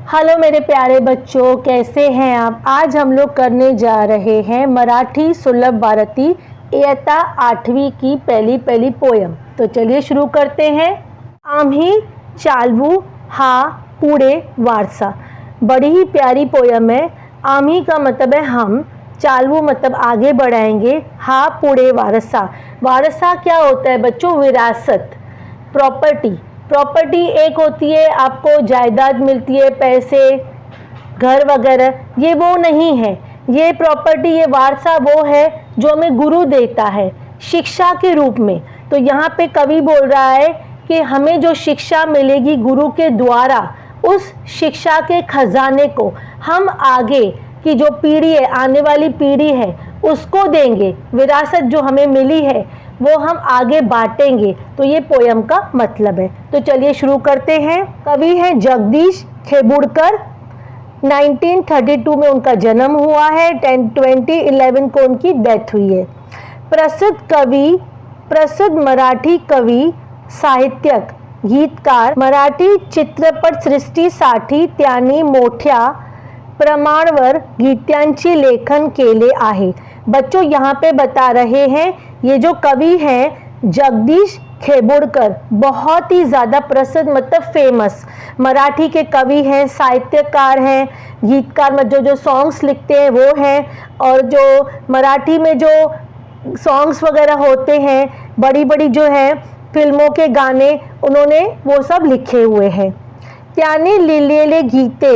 Hello मेरे प्यारे बच्चों, कैसे हैं आप। आज हम लोग करने जा रहे हैं मराठी सुलभ भारती इयत्ता 8वीं की पहली पोयम। तो चलिए शुरू करते हैं। आम्ही चालवू हा पुढे वारसा। बड़ी ही प्यारी पोयम है। आम्ही का मतलब है हम, चालवू मतलब आगे बढ़ाएंगे, हा पुढे वारसा। वारसा क्या होता है बच्चों? विरासत, प्रॉपर्टी। प्रॉपर्टी एक होती है आपको जायदाद मिलती है, पैसे, घर वगैरह, ये वो नहीं है। ये प्रॉपर्टी, ये वारसा वो है जो हमें गुरु देता है शिक्षा के रूप में। तो यहाँ पे कवि बोल रहा है कि हमें जो शिक्षा मिलेगी गुरु के द्वारा, उस शिक्षा के खजाने को हम आगे की जो पीढ़ी है, आने वाली पीढ़ी है, उसको देंगे। विरासत जो हमें मिली है वो हम आगे बांटेंगे। तो ये पोयम का मतलब है। तो चलिए शुरू करते हैं। कवि हैं जगदीश खेबुड़कर। 1932 में उनका जन्म हुआ है। 2011 को उनकी डेथ हुई है। प्रसिद्ध कवि, प्रसिद्ध मराठी कवी, साहित्यक, गीतकार, मराठी चित्रपट सृष्टीसाठी त्यांनी मोठ्या प्रमाणावर गीतांचे लेखन केले आहे। बच्चों यहाँ पे बता रहे हैं, ये जो कवि हैं जगदीश खेबुड़कर बहुत ही ज़्यादा प्रसिद्ध मतलब फेमस मराठी के कवि हैं, साहित्यकार हैं, गीतकार मतलब जो सॉन्ग्स लिखते हैं वो हैं, और जो मराठी में जो सॉन्ग्स वगैरह होते हैं, बड़ी बड़ी जो है फिल्मों के गाने उन्होंने वो सब लिखे हुए हैं। त्यांनी लिहिलेले गीते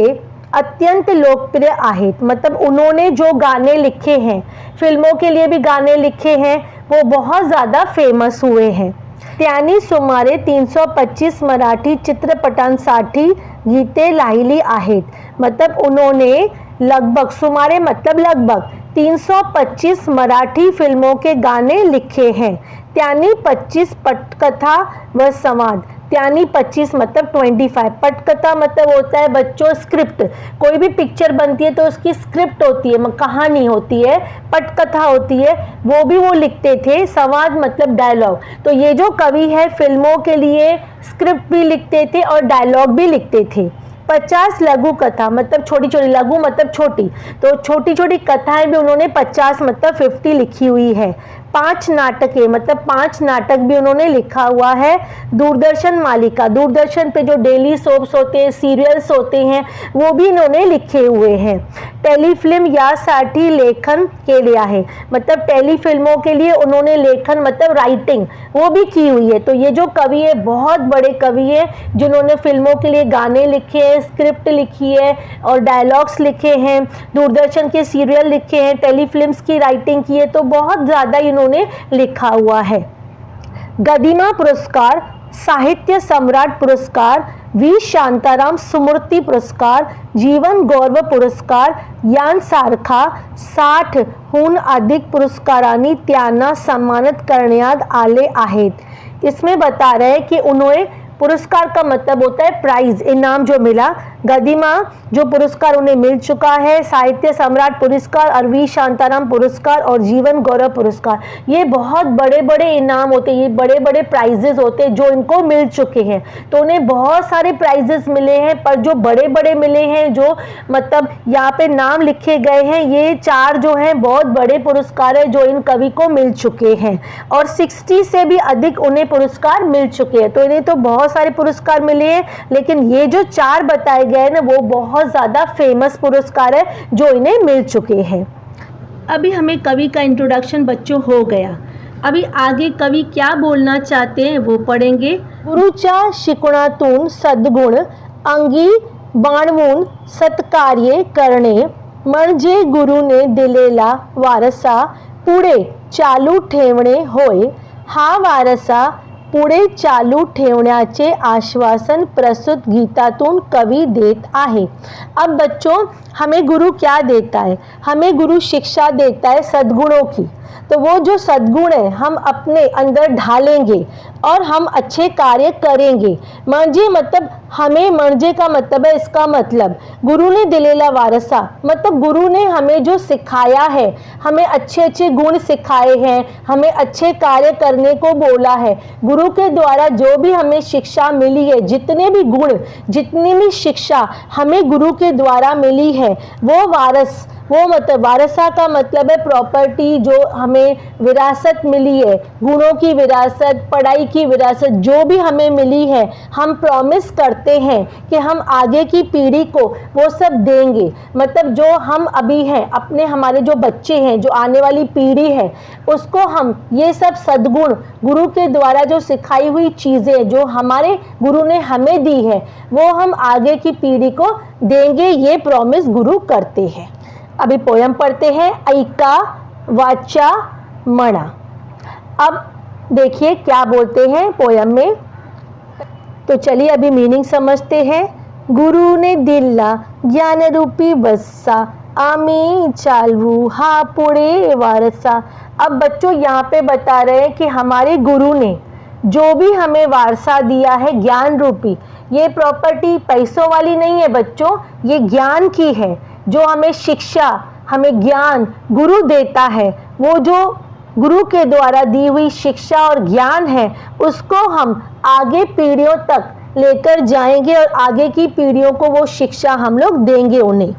अत्यंत लोकप्रिय आहेत। मतलब उन्होंने जो गाने लिखे हैं, फिल्मों के लिए भी गाने लिखे हैं, वो बहुत ज़्यादा फेमस हुए हैं। त्यांनी सुमारे 325 मराठी चित्रपटांसाठी गीते लिहिली आहेत। मतलब उन्होंने लगभग, सुमारे मतलब लगभग 325 मराठी फिल्मों के गाने लिखे हैं। त्यांनी 25 पटकथा व संवाद। त्यांनी 25 मतलब 25, पटकथा मतलब होता है बच्चों स्क्रिप्ट। कोई भी पिक्चर बनती है तो उसकी स्क्रिप्ट होती है, कहानी होती है, पटकथा होती है, वो भी वो लिखते थे। संवाद मतलब डायलॉग। तो ये जो कवि है फिल्मों के लिए स्क्रिप्ट भी लिखते थे और डायलॉग भी लिखते थे। 50 लघु कथा मतलब छोटी छोटी, लघु मतलब छोटी, तो छोटी छोटी कथाएं भी उन्होंने 50 मतलब 50 लिखी हुई है। 5 नाटकें मतलब 5 नाटक भी उन्होंने लिखा हुआ है। दूरदर्शन मालिका, दूरदर्शन पे जो डेली सोप्स होते हैं, सीरियल्स होते हैं, वो भी इन्होंने लिखे हुए हैं। टेलीफिल्म यासाठी लेखन केले आहे। मतलब टेलीफिल्मों के लिए उन्होंने लेखन मतलब राइटिंग वो भी की हुई है। तो ये जो कवि है बहुत बड़े कवि है जिन्होंने फिल्मों के लिए गाने लिखे हैं, स्क्रिप्ट लिखी है और डायलॉग्स लिखे हैं, दूरदर्शन के सीरियल लिखे हैं, टेलीफिल्म्स की राइटिंग की है। तो बहुत ज़्यादा इन्होंने लिखा हुआ है। गदिमा पुरस्कार, साहित्य सम्राट पुरस्कार, वी शांताराम स्मृती पुरस्कार, जीवन गौरव पुरस्कार यांसारखा 60हून अधिक पुरस्कारांनी त्यांना सन्मानित करण्यात आले आहेत। इसमें बता रहे हैं कि उन्हें पुरस्कार का मतलब होता है प्राइज, इनाम जो मिला। गदिमा जो पुरस्कार उन्हें मिल चुका है, साहित्य सम्राट पुरस्कार और वी शांताराम पुरस्कार और जीवन गौरव पुरस्कार, ये बहुत बड़े बड़े इनाम होते हैं, ये बड़े बड़े प्राइजेस होते हैं जो इनको मिल चुके हैं। तो उन्हें बहुत सारे प्राइजेस मिले हैं, पर जो बड़े बड़े मिले हैं, जो मतलब यहाँ पे नाम लिखे गए हैं, ये 4 जो हैं बहुत बड़े पुरस्कार है जो इन कवि को मिल चुके हैं। और 60 से भी अधिक उन्हें पुरस्कार मिल चुके हैं। तो इन्हें तो बहुत सारे पुरस्कार मिले हैं, लेकिन ये जो 4 बताए गए ना वो बहुत ज़्यादा फेमस पुरस्कार है जो इन्हें मिल चुके हैं। अभी हमें कवि का इंट्रोडक्शन बच्चों हो गया। अभी आगे कवि क्या बोलना चाहते हैं वो पढ़ेंगे। गुरुच्या शिकवणातून सद्गुण अंगी बाणवून सत्कार्य करणे म्हणजे गुरुने दिलेला वारसा पुढे चालू ठेवणे होय। हा वारसा पुढे चालू ठेवण्याचे आश्वासन प्रस्तुत गीतातून कवि देत आहे। अब बच्चों हमें गुरु क्या देता है? हमें गुरु शिक्षा देता है सद्गुणों की। तो वो जो सद्गुण है हम अपने अंदर ढालेंगे और हम अच्छे कार्य करेंगे। म्हणजे मतलब हमें, म्हणजे का मतलब है, इसका मतलब गुरु ने दिलेला वारसा मतलब गुरु ने हमें जो सिखाया है, हमें अच्छे अच्छे गुण सिखाए हैं, हमें अच्छे कार्य करने को बोला है। गुरु गुरु के द्वारा जो भी हमें शिक्षा मिली है, जितने भी गुण, जितनी भी शिक्षा हमें गुरु के द्वारा मिली है, वो वारस, वो मतलब वारसा का मतलब है प्रॉपर्टी, जो हमें विरासत मिली है, गुणों की विरासत, पढ़ाई की विरासत, जो भी हमें मिली है, हम प्रॉमिस करते हैं कि हम आगे की पीढ़ी को वो सब देंगे। मतलब जो हम अभी हैं, अपने हमारे जो बच्चे हैं, जो आने वाली पीढ़ी है, उसको हम ये सब सद्गुण, गुरु के द्वारा जो सिखाई हुई चीज़ें जो हमारे गुरु ने हमें दी है, वो हम आगे की पीढ़ी को देंगे, ये प्रॉमिस गुरु करते हैं। अभी पोयम पढ़ते हैं, ऐका वाचा मणा। अब देखिए क्या बोलते हैं पोयम में, तो चलिए अभी मीनिंग समझते हैं। गुरु ने दिला ज्ञान रूपी बस्सा, आमी चालवू हा पुड़े वारसा। अब बच्चों यहाँ पे बता रहे हैं कि हमारे गुरु ने जो भी हमें वारसा दिया है ज्ञान रूपी, ये प्रॉपर्टी पैसों वाली नहीं है बच्चों, ये ज्ञान की है। जो हमें शिक्षा, हमें ज्ञान गुरु देता है, वो जो गुरु के द्वारा दी हुई शिक्षा और ज्ञान है, उसको हम आगे पीढ़ियों तक लेकर जाएंगे और आगे की पीढ़ियों को वो शिक्षा हम लोग देंगे उन्हें।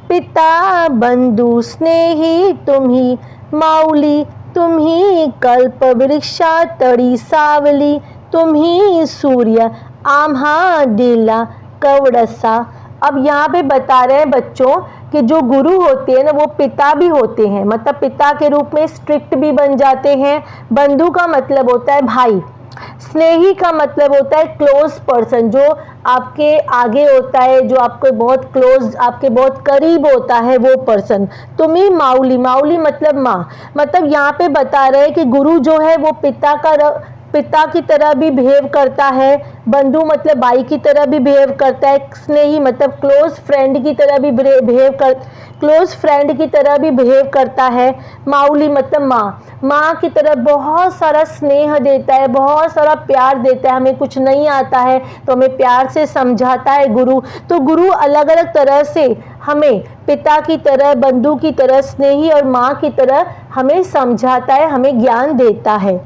पिता बंधु स्नेही तुम्ही माऊली, तुम्ही कल्प वृक्षा तड़ी सावली, तुम्ही सूर्य आम्हा दिला कवड़सा। अब यहाँ पे बता रहे हैं बच्चों कि जो गुरु होते हैं ना, वो पिता भी होते हैं, मतलब पिता के रूप में स्ट्रिक्ट भी बन जाते हैं। बंधु का मतलब होता है भाई, स्नेही का मतलब होता है क्लोज पर्सन, जो आपके आगे होता है, जो आपको बहुत क्लोज, आपके बहुत करीब होता है, वो पर्सन। तुम्ही माऊली, माऊली मतलब माँ, मतलब यहाँ पे बता रहे हैं कि गुरु जो है वो पिता की तरह भी बिहेव करता है, बंधु मतलब भाई की तरह भी बिहेव करता है, स्नेही मतलब क्लोज फ्रेंड की तरह भी बिहेव करता है, माऊली मतलब माँ की तरह बहुत सारा स्नेह देता है, बहुत सारा प्यार देता है। हमें कुछ नहीं आता है तो हमें प्यार से समझाता है गुरु। तो गुरु अलग अलग तरह से हमें पिता की तरह, बंधु की तरह, स्नेही और माँ की तरह हमें समझाता है, हमें ज्ञान देता है।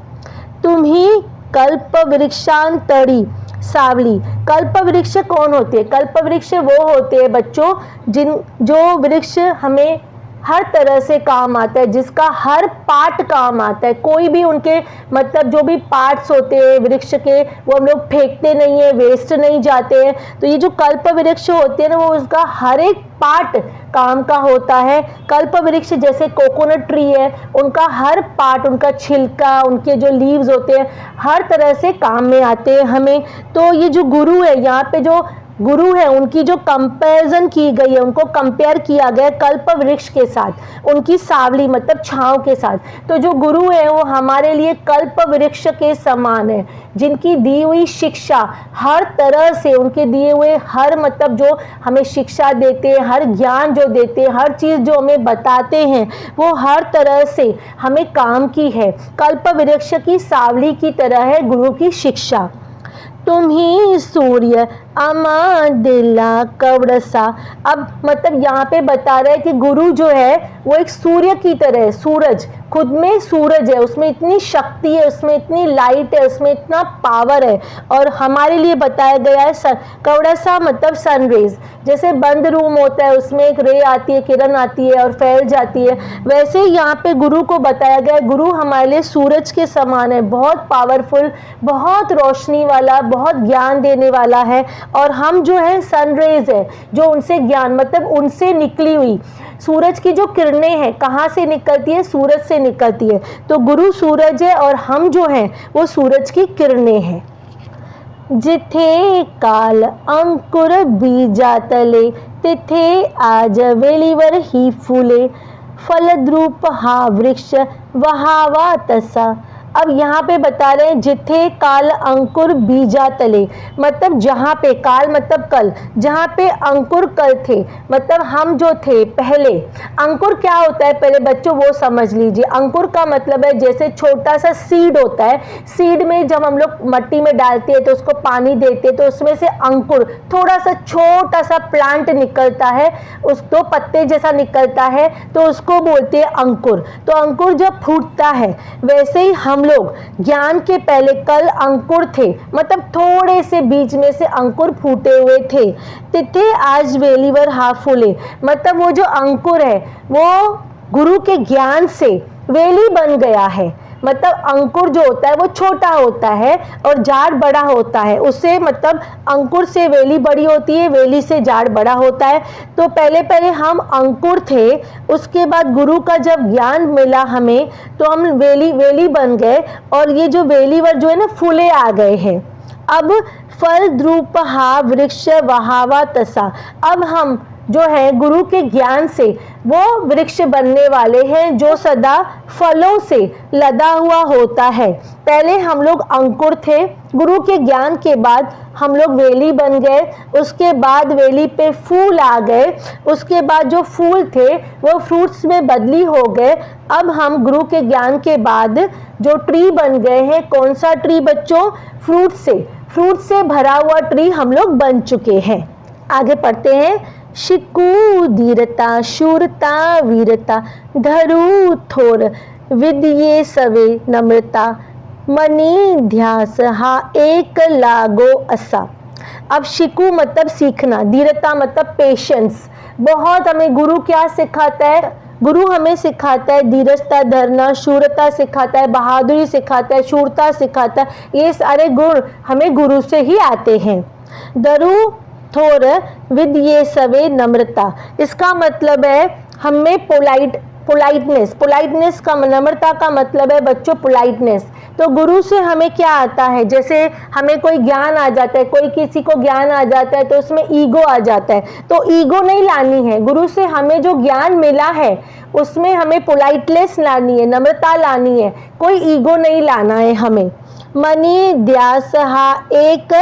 तुम्ही कल्प वृक्षांतरी सावली। कल्प वृक्ष कौन होते हैं? कल्प वृक्ष वो होते हैं बच्चों जो वृक्ष हमें हर तरह से काम आता है, जिसका हर पार्ट काम आता है। कोई भी उनके मतलब जो भी पार्ट्स होते हैं वृक्ष के, वो हम लोग फेंकते नहीं है, वेस्ट नहीं जाते हैं। तो ये जो कल्प वृक्ष होते हैं ना, वो उसका हर एक पार्ट काम का होता है। कल्प वृक्ष जैसे कोकोनट ट्री है, उनका हर पार्ट, उनका छिलका, उनके जो लीव्स होते हैं, हर तरह से काम में आते हैं हमें। तो ये जो गुरु है, यहाँ पे जो गुरु है, उनकी जो कंपैरिजन की गई है, उनको कंपेयर किया गया कल्प वृक्ष के साथ, उनकी सावली मतलब छांव के साथ। तो जो गुरु है वो हमारे लिए कल्प वृक्ष के समान है, जिनकी दी हुई शिक्षा हर तरह से, उनके दिए हुए हर मतलब जो हमें शिक्षा देते हैं, हर ज्ञान जो देते हैं, हर चीज़ जो हमें बताते हैं, वो हर तरह से हमें काम की है। कल्प वृक्ष की सावली की तरह है गुरु की शिक्षा। तुम ही सूर्य अमा दिला कवड़सा। अब मतलब यहाँ पे बता रहे हैं कि गुरु जो है वो एक सूर्य की तरह है। सूरज खुद में सूरज है, उसमें इतनी शक्ति है, उसमें इतनी लाइट है, उसमें इतना पावर है। और हमारे लिए बताया गया है कवड़सा मतलब सनरेज। जैसे बंद रूम होता है, उसमें एक रे आती है, किरण आती है और फैल जाती है, वैसे ही यहाँ पे गुरु को बताया गया है। गुरु हमारे लिए सूरज के समान है, बहुत पावरफुल, बहुत रोशनी वाला, बहुत ज्ञान देने वाला है। और हम जो है सनरेज है, जो उनसे ज्ञान मतलब उनसे निकली हुई सूरज की जो किरणें हैं, कहाँ से निकलती है? सूरज से निकलती है। तो गुरु सूरज है और हम जो हैं वो सूरज की किरणें हैं। जिथे काल अंकुर बीजा तले, तिथे आज वेलीवर ही फूले, फलद्रूप हा वृक्ष वहावा तसा। अब यहाँ पे बता रहे हैं जिथे काल अंकुर बीजा तले, मतलब जहाँ पे, काल मतलब कल, जहाँ पे अंकुर कल थे, मतलब हम जो थे पहले। अंकुर क्या होता है पहले बच्चों वो समझ लीजिए। अंकुर का मतलब है जैसे छोटा सा सीड होता है, सीड में जब हम लोग मट्टी में डालते हैं तो उसको पानी देते हैं तो उसमें से अंकुर, थोड़ा सा छोटा सा प्लांट निकलता है, उसको पत्ते जैसा निकलता है, तो उसको बोलते हैं अंकुर। तो अंकुर जब फूटता है वैसे ही हम हम लोग ज्ञान के पहले कल अंकुर थे, मतलब थोड़े से बीज में से अंकुर फूटे हुए थे। तिथे आज वेलीवर हा फूले, मतलब वो जो अंकुर है वो गुरु के ज्ञान से वेली बन गया है। मतलब अंकुर जो होता है वो छोटा होता है और झाड़ बड़ा होता है, उससे मतलब अंकुर से वेली बड़ी होती है, वेली से झाड़ बड़ा होता है। तो पहले पहले हम अंकुर थे, उसके बाद गुरु का जब ज्ञान मिला हमें तो हम वेली बन गए, और ये जो वेलीवर जो है ना फूले आ गए हैं। अब फल द्रुप हा वृक्ष वहावा तसा, अब हम जो है गुरु के ज्ञान से वो वृक्ष बनने वाले हैं जो सदा फलों से लदा हुआ होता है। पहले हम लोग अंकुर थे, गुरु के ज्ञान के बाद हम लोग वेली बन गए, उसके बाद वेली पे फूल आ गए, उसके बाद जो फूल थे वो फ्रूट्स में बदली हो गए। अब हम गुरु के ज्ञान के बाद जो ट्री बन गए हैं, कौन सा ट्री बच्चों? फ्रूट से भरा हुआ ट्री हम लोग बन चुके हैं। आगे पढ़ते हैं। शिकु धीरता शूरता वीरता धरु थोर विद्ये सवे नम्रता मनी ध्यास हा एक लागो असा। अब शिकु मतलब सीखना, धीरता मतलब पेशेंस। बहुत हमें गुरु क्या सिखाता है? गुरु हमें सिखाता है धीरजता धरना, शूरता सिखाता है, बहादुरी सिखाता है, शूरता सिखाता है। ये सारे गुण हमें गुरु से ही आते हैं। दरु थोर विद्ये सवे नम्रता, इसका मतलब है हमें पोलाइटनेस का, नम्रता का मतलब है बच्चों पोलाइटनेस। तो गुरु से हमें क्या आता है? जैसे हमें कोई ज्ञान आ जाता है, कोई किसी को ज्ञान आ जाता है तो उसमें ईगो आ जाता है, तो ईगो नहीं लानी है। गुरु से हमें जो ज्ञान मिला है उसमें हमें पोलाइटनेस लानी है, नम्रता लानी है, कोई ईगो नहीं लाना है हमें। मनी ध्यास हा एक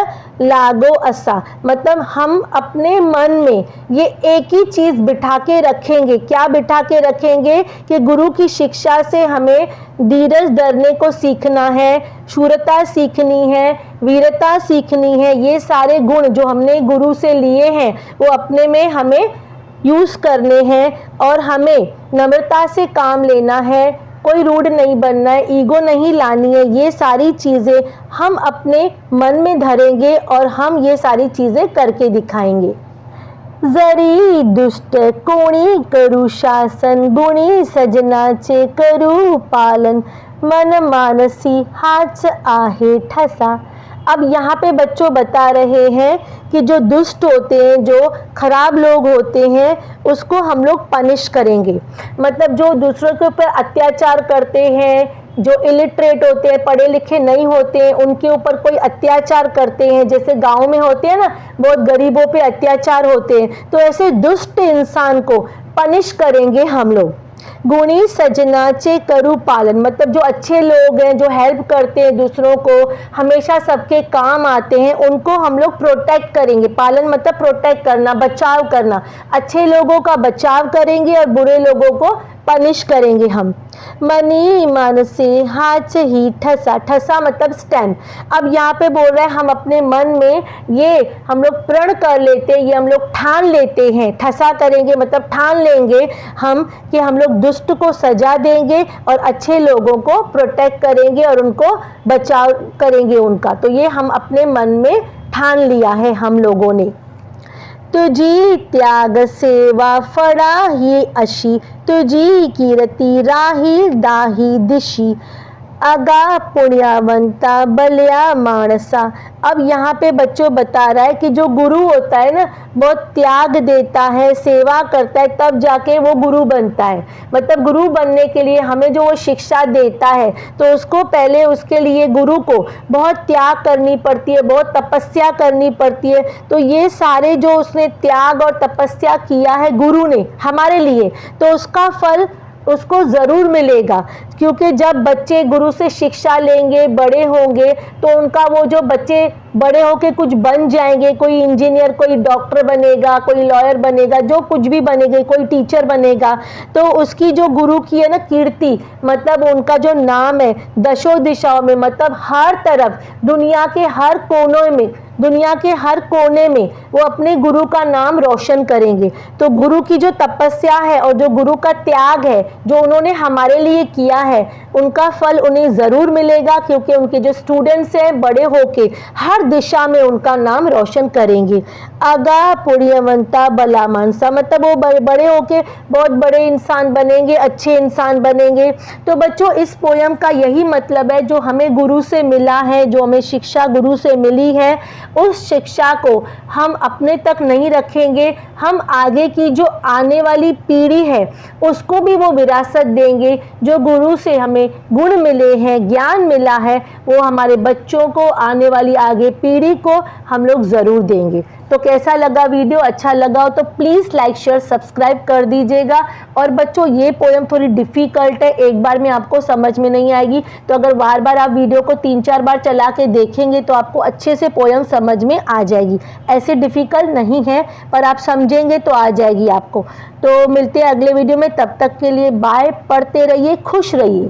लागो असा, मतलब हम अपने मन में ये एक ही चीज बिठा के रखेंगे। क्या बिठा के रखेंगे? कि गुरु की शिक्षा से हमें धीरज धरने को सीखना है, शूरता सीखनी है, वीरता सीखनी है। ये सारे गुण जो हमने गुरु से लिए हैं वो अपने में हमें यूज करने हैं, और हमें नम्रता से काम लेना है, कोई रूड नहीं बनना है, ईगो नहीं लानी है। ये सारी चीज़ें हम अपने मन में धरेंगे और हम ये सारी चीज़ें करके दिखाएंगे। जरी दुष्ट कोणी करू शासन, गुणी सजनाचे करू पालन, मन मानसी हाच आहे ठसा। अब यहाँ पे बच्चों बता रहे हैं कि जो दुष्ट होते हैं, जो खराब लोग होते हैं, उसको हम लोग पनिश करेंगे। मतलब जो दूसरों के ऊपर अत्याचार करते हैं, जो इलिटरेट होते हैं, पढ़े लिखे नहीं होते हैं, उनके ऊपर कोई अत्याचार करते हैं, जैसे गांव में होते हैं ना, बहुत गरीबों पे अत्याचार होते हैं, तो ऐसे दुष्ट इंसान को पनिश करेंगे हम लोग। गुणी सजनाचे करू पालन, मतलब जो अच्छे लोग हैं, जो हेल्प करते हैं दूसरों को, हमेशा सबके काम आते हैं, उनको हम लोग प्रोटेक्ट करेंगे। पालन मतलब प्रोटेक्ट करना, बचाव करना। अच्छे लोगों का बचाव करेंगे और बुरे लोगों को पनिश करेंगे हम। मनी मन से हाथ ही ठसा, ठसा मतलब स्टैंड। अब यहाँ पे बोल रहे हैं हम अपने मन में ये हम लोग प्रण कर लेते हैं, ये हम लोग ठान लेते हैं। ठसा करेंगे मतलब ठान लेंगे हम कि हम लोग दुष्ट को सजा देंगे और अच्छे लोगों को प्रोटेक्ट करेंगे और उनको बचाव करेंगे उनका। तो ये हम अपने मन में ठान लिया है हम लोगों ने। तुझी त्याग सेवा फळा ही अशी, तुझी कीर्ती राही दाही दिशी, अगा पुण्यवंता बलिया मानसा। अब यहाँ पे बच्चों बता रहा है कि जो गुरु होता है ना, बहुत त्याग देता है, सेवा करता है, तब जाके वो गुरु बनता है। मतलब गुरु बनने के लिए हमें जो वो शिक्षा देता है तो उसको पहले उसके लिए गुरु को बहुत त्याग करनी पड़ती है, बहुत तपस्या करनी पड़ती है। तो ये सारे जो उसने त्याग और तपस्या किया है गुरु ने हमारे लिए, तो उसका फल उसको ज़रूर मिलेगा। क्योंकि जब बच्चे गुरु से शिक्षा लेंगे, बड़े होंगे, तो उनका वो जो बच्चे बड़े होके कुछ बन जाएंगे, कोई इंजीनियर, कोई डॉक्टर बनेगा, कोई लॉयर बनेगा, जो कुछ भी बनेगा, कोई टीचर बनेगा, तो उसकी जो गुरु की है ना कीर्ति, मतलब उनका जो नाम है दशों दिशाओं में, मतलब हर तरफ दुनिया के हर कोनों में दुनिया के हर कोने में वो अपने गुरु का नाम रोशन करेंगे। तो गुरु की जो तपस्या है और जो गुरु का त्याग है, जो उन्होंने हमारे लिए किया है, उनका फल उन्हें ज़रूर मिलेगा, क्योंकि उनके जो स्टूडेंट्स हैं बड़े होके हर दिशा में उनका नाम रोशन करेंगे। अगा पुण्यवंता बला मानसा, मतलब वो बड़े होके बहुत बड़े इंसान बनेंगे, अच्छे इंसान बनेंगे। तो बच्चों, इस पोयम का यही मतलब है, जो हमें गुरु से मिला है, जो हमें शिक्षा गुरु से मिली है, उस शिक्षा को हम अपने तक नहीं रखेंगे, हम आगे की जो आने वाली पीढ़ी है उसको भी वो विरासत देंगे। जो गुरु से हमें गुण मिले हैं, ज्ञान मिला है, वो हमारे बच्चों को, आने वाली आगे पीढ़ी को हम लोग ज़रूर देंगे। तो कैसा लगा वीडियो? अच्छा लगा हो तो प्लीज़ लाइक शेयर सब्सक्राइब कर दीजिएगा। और बच्चों, ये पोयम थोड़ी डिफ़िकल्ट है, एक बार में आपको समझ में नहीं आएगी, तो अगर बार बार आप वीडियो को 3-4 बार चला के देखेंगे तो आपको अच्छे से पोयम समझ में आ जाएगी। ऐसे डिफ़िकल्ट नहीं है, पर आप समझेंगे तो आ जाएगी आपको। तो मिलते हैं अगले वीडियो में, तब तक के लिए बाय। पढ़ते रहिए, खुश रहिए।